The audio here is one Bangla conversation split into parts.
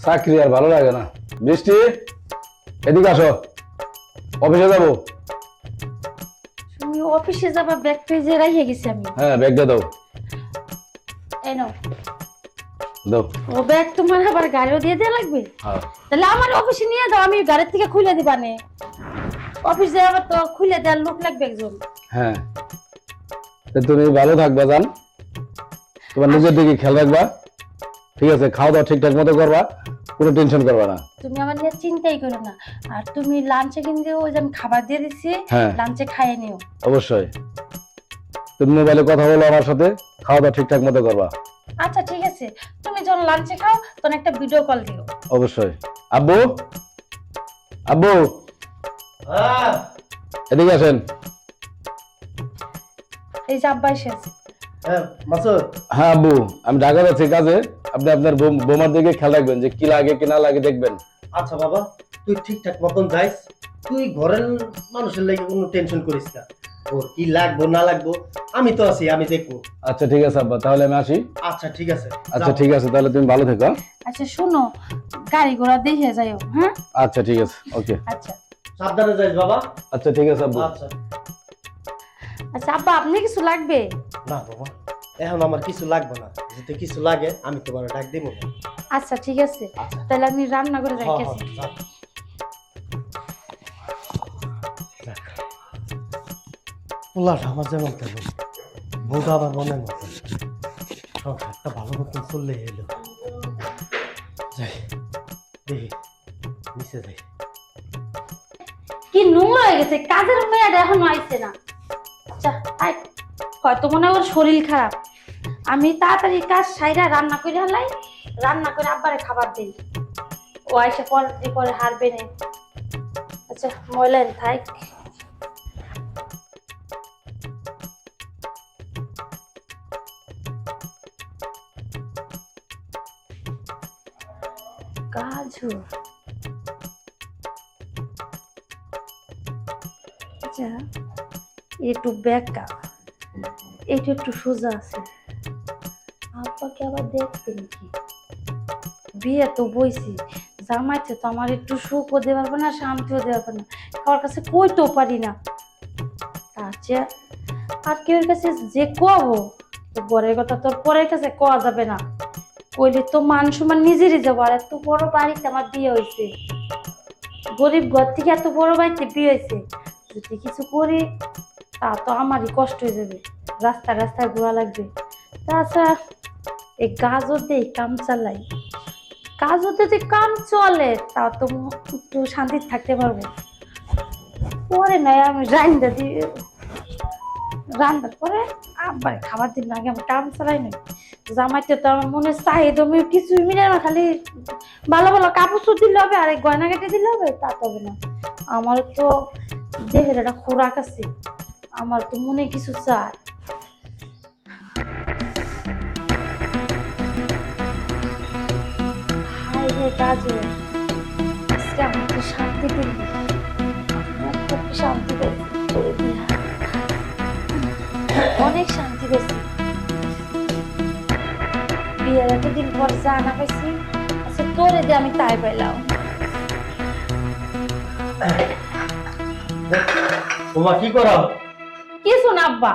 চাকরি আর ভালো লাগে না। বৃষ্টি, এদিকে আসো, অফিসে যাবো। তুমি অফিসে যাবা, ব্যাগ পেজে রাখিয়ে গেছি আমি। হ্যাঁ, ব্যাগটা দাও। এই নাও। দাও। ও ব্যাগ তোমার আবার গাড়িও দিয়ে দেওয়া লাগবে? হ্যাঁ। তাহলে আমার অফিসে নিয়ে দাও, আমি গাড়ির থেকে খুলে দিবা নে। অফিসে আবার তো খুলে দেওয়ার লোক লাগবে একজন। হ্যাঁ, তা তুমি ভালো থাকবা জান, তোমার নিজের দিকে খেয়াল রাখবা, ঠিক আছে? খাওয়া দাওয়া ঠিকঠাক মতো করবা, কোনো টেনশন করবা না। তুমি আমার নিয়ে চিন্তাই করো না। আর তুমি লাঞ্চে কিন্তু ওই যে আমি খাবার দিয়ে দিচ্ছি, হ্যাঁ। লাঞ্চে খাইয়ে নিও। অবশ্যই। তুমি মোবাইলে কথা বলো আমার সাথে, খাওয়া দাওয়া ঠিকঠাক মতো করবা। আচ্ছা ঠিক আছে, তুমি যখন লাঞ্চে খাও তখন একটা ভিডিও কল দিও। অবশ্যই। আব্বু, আব্বু, হ্যাঁ এদিকে আসেন। এই যে আব্বা এসেছে। হ্যাঁ মাসুদ, হ্যাঁ আব্বু, আমি ঢাকা যাচ্ছি কাজে, আপনি আপনার বোমার দিকে খেয়াল রাখবেন, যে কি লাগে কি না লাগে দেখবেন। আচ্ছা বাবা, তুই ঠিকঠাক মতন যাইস। তুই ঘরের মানুষের লাগে কোনো টেনশন করিস না। ওর কি লাগবো না লাগবো আমি তো আছি, আমি দেখবো। আচ্ছা ঠিক আছে আব্বা, তাহলে আমি আসি। আচ্ছা ঠিক আছে। আচ্ছা যাও। ঠিক আছে, তাহলে তুমি ভালো থেকো। আচ্ছা শোনো, গাড়ি ঘোড়া দেখে যাইও। হ্যাঁ আচ্ছা ঠিক আছে, ওকে। আচ্ছা। সাবধানে যাইস বাবা। আচ্ছা ঠিক আছে আব্বু। আচ্ছা। আচ্ছা আব্বা, আপনি কিছু লাগবে? না বাবা, এখন আমার কিছু লাগবে না। যদি কিছু লাগে আমি তোমার ডাক দিব। আচ্ছা ঠিক আছে, আচ্ছা। তাহলে আমি রান্না করে হ্যাঁ, যাইতেছি। হ্যাঁ, যাও। যাক। পোলাটা আমার যেমন তেমন, বউটা আবার মনের মতন, সংসারটা ভালো মতন চললে এলো। যাই দেখি, নিচে যাই। কি নোংরা হয়ে গেছে, কাজের মেয়েটা এখনো আইছে না। আচ্ছা আই, হয়তো মনে হয় ওর শরীর খারাপ। আমি তাড়াতাড়ি কাজ সাইরা রান্না করে হালাই, রান্না করে আব্বারে খাবার দিই। ও আইসে পরে হারবে না। আচ্ছা ময়লান থাক। কাজু, আচ্ছা একটু ব্যাকা, এটা একটু সোজা আছে। আব্বাকে আবার দেখবে নাকি? বিয়ে তো বইছি, জামাইতে তো আমার একটু সুখও দেওয়া পারবে না, শান্তিও দেওয়া পারবে না। কার কাছে কইতেও পারি না। তার চেয়ে আর কেউ কাছে যে কবো, বরের কথা তোর পরের কাছে কোয়া যাবে না। কইলে তো মান সম্মান নিজেরই যাবো। আর এত বড় বাড়িতে আমার বিয়ে হয়েছে, গরিব ঘর থেকে এত বড় বাড়িতে বিয়ে হয়েছে। যদি কিছু করি তা তো আমারই কষ্ট হয়ে যাবে, রাস্তায় রাস্তায় ঘোরা লাগবে। তাছাড়া এই গাজর দিয়ে কাম চালাই, গাজর যদি কাম চলে তা তো একটু শান্তিতে থাকতে পারবো। পরে নাই আমি রান্না দিয়ে, রান্নার পরে আবার খাবার দিন আগে আমি কাম চালাই নাই। জামাইতে তো আমার মনে চাই তুমি কিছুই মিলে না, খালি ভালো ভালো কাপড় চোপড় দিলে হবে আর গয়না কেটে দিলে হবে, তা তো হবে না। আমার তো দেহের একটা খোরাক আছে, আমার তো মনে কিছু চায়। হাই রে কাজে, আজকে আমার তো শান্তি দিল, খুব শান্তি পেয়েছি, অনেক শান্তি পেয়েছি। বিয়ের এতদিন পর জানা পাইছি, আচ্ছা তোরে দিয়ে আমি তাই পাইলাম। তোমা কি করো? কিছু না আব্বা।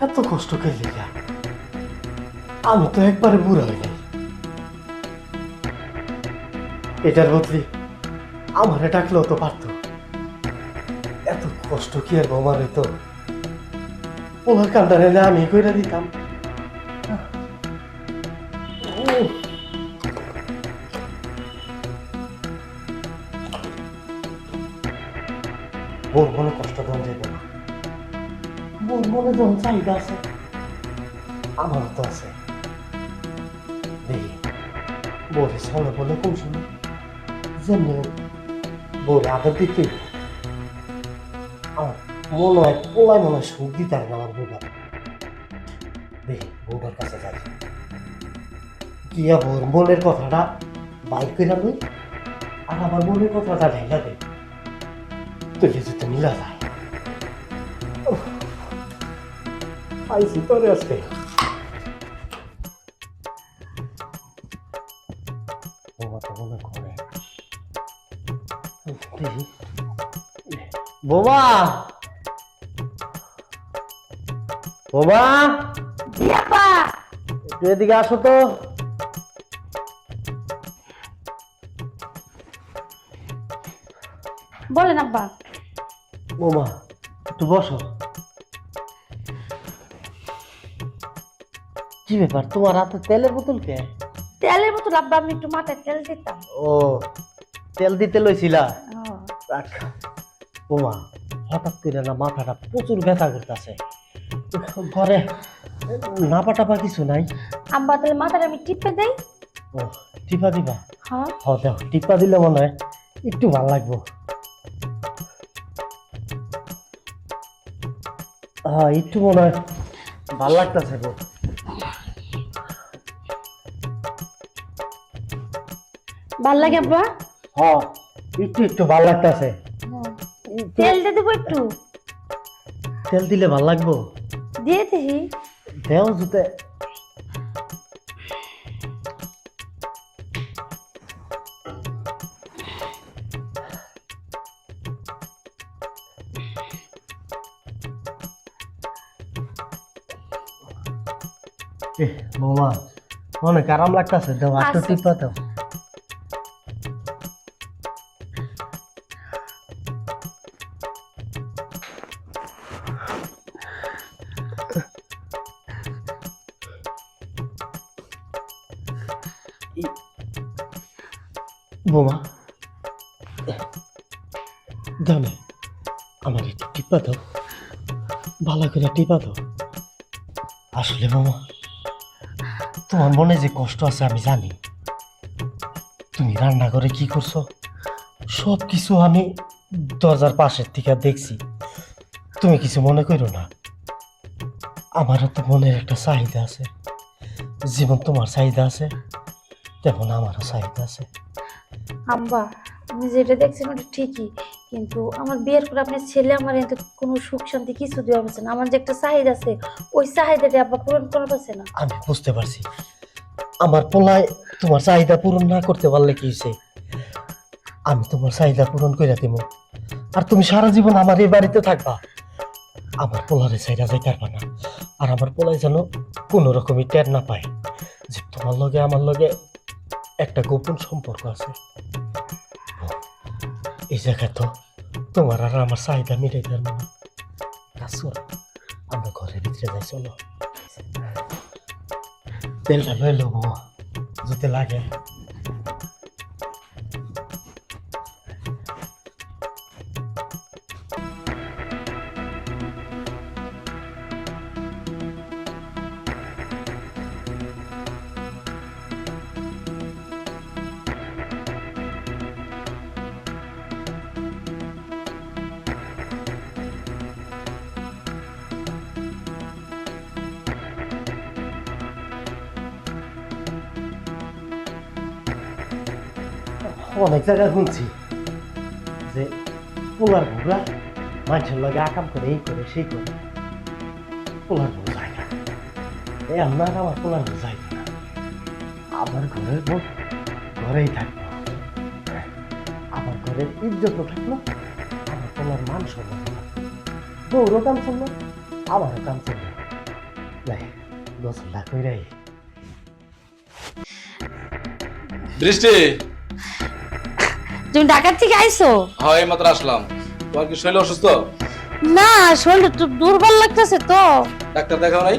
এত কষ্ট কে লিখা? আমি তো একবারে বুড়া হয়ে যাই। এটার বদলি আমারে ডাকলেও তো পারতো। এত কষ্ট কি আর বৌমারে তো ওভার কান্ডারে আমি কইরা দিতাম। বোর মনে কষ্ট দেওয়া যাবে না। বোর মনে যখন চাহিদা আছে আমারও তো আছে। দেখি বউরে সঙ্গে বলে কোন শুনে যেমনি বউরে আদর দিতে আমার মনে হয় পোলায় মনে হয় সুখ দিতে পারে না আমার বউটা। দেখি বউটার কাছে যাই গিয়া বউর মনের কথাটা বাইক করে লই আর আমার মনের কথাটা ঢাইলা দেয় তুই যদি মিলা যায়। আইসি তোরে আজকে বোমা বোমা আপা একটু এদিকে আসো তো। বলেন আব্বা। বোমা একটু বসো। কি ব্যাপার তোমার হাতে তেলের বোতল কে? তেলের বোতল আব্বা, আমি একটু মাথায় তেল দিতাম। ও তেল দিতে লইছিলা? ও, রাখ। বোমা হঠাৎ করে না মাথাটা প্রচুর ব্যথা করতেছে, ঘরে না পাটাপা কিছু নাই? আব্বা তাহলে মাথাটা আমি টিপে দেই। ও টিপা দিবা? হ্যাঁ হ দাও, টিপা দিলে মনে হয় একটু ভালো লাগবো। হ্যাঁ একটু মনে হয় ভাল লাগতেছে গো। ভাল লাগে আব্বা? হ্যাঁ একটু একটু ভাল লাগতেছে। তেল দিয়ে দেবো একটু? তেল দিলে ভাল লাগবো? দিয়ে দিই। দেও জুতে। বৌমা অনেক আরাম লাগতেছে, দাও একটু আচ্ছা। টিপা দাও। বৌমা দাও না, আমার একটু টিপা দাও, ভালো করে টিপা দাও। আসলে বৌমা তোমার মনে যে কষ্ট আছে আমি জানি। তুমি রান্না করে কি করছো সব কিছু আমি দরজার পাশের থেকে দেখছি। তুমি কিছু মনে করো না, আমারও তো মনের একটা চাহিদা আছে। যেমন তোমার চাহিদা আছে তেমন আমারও চাহিদা আছে। আব্বা আপনি যেটা দেখছেন ওটা ঠিকই, কিন্তু আমার বিয়ের পর আপনার ছেলে আমার এতে কোনো সুখ শান্তি কিছু দেওয়া পারছে না। আমার যে একটা চাহিদা আছে ওই চাহিদাটা আব্বা পূরণ করা পারছে না। আমি বুঝতে পারছি, আমার পোলায় তোমার চাহিদা পূরণ না করতে পারলে কি হয়েছে, আমি তোমার চাহিদা পূরণ করে দেবো। আর তুমি সারা জীবন আমার এই বাড়িতে থাকবা, আমার পোলারে চাহিদা যাইতে পারবা না। আর আমার পোলায় যেন কোনো রকমই টের না পায় যে তোমার লগে আমার লগে একটা গোপন সম্পর্ক আছে। এই জায়গায় তো তোমার আর আমার চাহিদা মিটাইতে পারবো না। কাজ করো, আমরা ঘরের ভিতরে যাই, চলো। তেলটা লয়ে লবো যদি লাগে। অনেক জায়গায় শুনছি যে পোলার বউরা মানুষের লগে আকাম করে, এই করে সেই করে, পোলার বউ যায় না। এই আমার আমার পোলার বউ যায় না, আমার ঘরের বউ ঘরেই থাকবো। আমার ঘরের ইজ্জত থাকলো, আমার পোলার মান সম্মান থাকলো, বউরও কাম চললো, আমারও কাম চললো। গোসলটা কইরাই। বৃষ্টি, তুমি ঢাকার থেকে আইছো? হ্যাঁ এই মাত্র আসলাম। তোমার কি শরীর অসুস্থ? না, শরীরটা একটু দুর্বল লাগতেছে তো। ডাক্তার দেখাও নাই?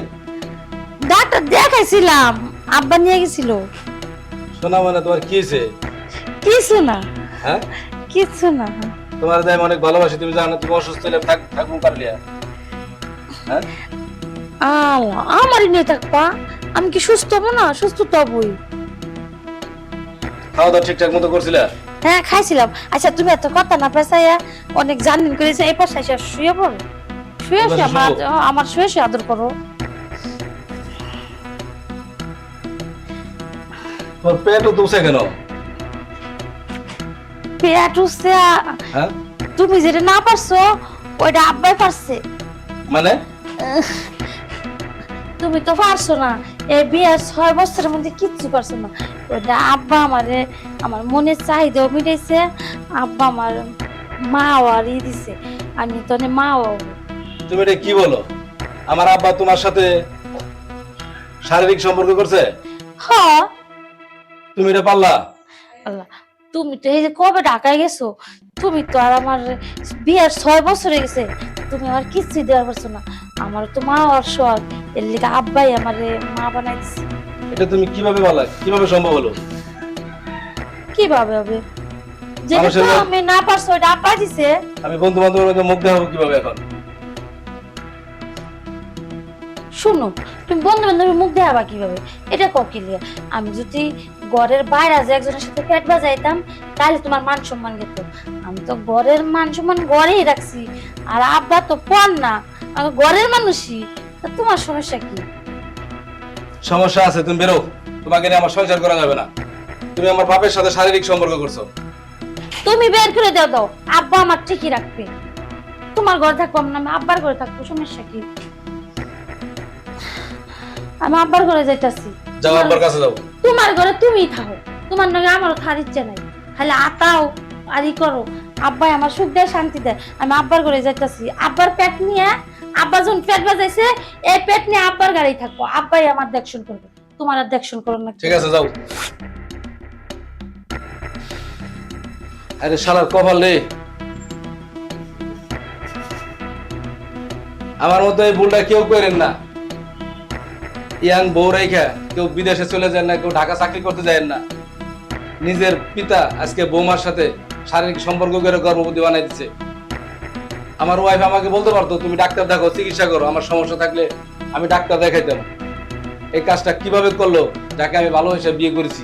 ডাক্তার দেখাইছিলাম, আব্বা নিয়ে গেছিল। শোনা মানে তোমার কি হয়েছে? কিছু না, হ্যাঁ কিছু না। তোমার দায় অনেক ভালোবাসি, তুমি জানো তুমি অসুস্থ হলে থাকুন পারলিয়া। হ্যাঁ আল্লাহ আমারই নিয়ে থাকবা, আমি কি সুস্থ হবো না? সুস্থ তো হবই। খাওয়া দাওয়া ঠিকঠাক মতো করছিলা? হ্যাঁ খাইছিলাম। আচ্ছা তুমি এত কথা না পেঁচাইয়া অনেক জানিন করেছে এই পাশে এসে শুয়ে পড়ো, শুয়ে এই পাশে আমার শুবো? আমার শুয়ে শুয়ে আদর করো। তোর পেটও দোষে কেন? পেট উঠছে হ্যাঁ তুমি যেটা না পারছো ওইটা আব্বাই পারছে। মানে তুমি তো পারছো না, এই বিয়ের 6 বছরের মধ্যে কিচ্ছু পারছো না। ওইটা আব্বা আমারে আমার মনের চাহিদাও মিটাইছে, আব্বা আমার মাও আর দিছে, আমি তো মাও। তুমি এটা কি বলো? আমার আব্বা তোমার সাথে শারীরিক সম্পর্ক করছে? হ্যাঁ তুমি এটা পারলা? আল্লাহ, তুমি তো এই যে কবে ঢাকায় গেছো, তুমি তো আর আমার বিয়ের 6 বছর হয়ে গেছে, তুমি আমার কিচ্ছুই দেওয়ার পারছো না। আমার তো মা আর শখ, এর লিগে আব্বাই আমারে মা বানাই দিছে। এটা তুমি কিভাবে পারলা? কিভাবে সম্ভব হলো? কিভাবে হবে? যেটা মানুষের তো মন- আমি না পারছো ওইটা আব্বা দিছে। আমি বন্ধু বান্ধবের মধ্যে মুখ দেখাবো কিভাবে এখন? শুনো, তুমি বন্ধু বান্ধবের মুখ দেখাবা কিভাবে? এটা ককিলিয়া। আমি যদি ঘরের বাইরে যে একজনের সাথে পেট বাজাইতাম তাহলে তোমার মান সম্মান গেত। আমি তো ঘরের মান সম্মান ঘরেই রাখছি, আর আব্বা তো পর না, আমি ঘরের মানুষই। তা তোমার সমস্যা কি? সমস্যা আছে, তুমি বেরো। তোমাকে নিয়ে আমার সংসার করা যাবে না। তুমি আমার বাপের সাথে শারীরিক সম্পর্ক করছো। তুমি বের করে দাও দাও, আব্বা আমার ঠিকই রাখবে। তোমার ঘরে থাকবো না, আমি আব্বার ঘরে থাকবো, সমস্যা কি? আমি আব্বার ঘরে যাইতাছি। যাও আব্বার কাছে যাও। তোমার ঘরে তুমিই থাকো, তোমার নাকি আমারও থার ইচ্ছে নাই, খালি আতাও আর ই করো। আব্বাই আমার সুখ দেয়, শান্তি দেয়। আমি আব্বার ঘরে যাইতাছি, আব্বার পেট নিয়ে, আব্বা যখন পেট বাজাইছে এই পেট নিয়ে আব্বার গাড়ি থাকবো, আব্বাই আমার দেখশন করবে, তোমার আর দেখশন করো না। ঠিক আছে যাও। আরে শালার কপাল রে, আমার মতো এই ভুলটা কেউ করেন না। ইয়াং বউ রেখা কেউ বিদেশে চলে যায় না, কেউ ঢাকা চাকরি করতে যায় না। নিজের পিতা আজকে বৌমার সাথে শারীরিক সম্পর্ক করে গর্ভবতী বানাই দিচ্ছে। আমার ওয়াইফ আমাকে বলতে পারতো তুমি ডাক্তার দেখো, চিকিৎসা করো, আমার সমস্যা থাকলে আমি ডাক্তার দেখাইতাম। এই কাজটা কিভাবে করলো যাকে আমি ভালোবেসে বিয়ে করেছি?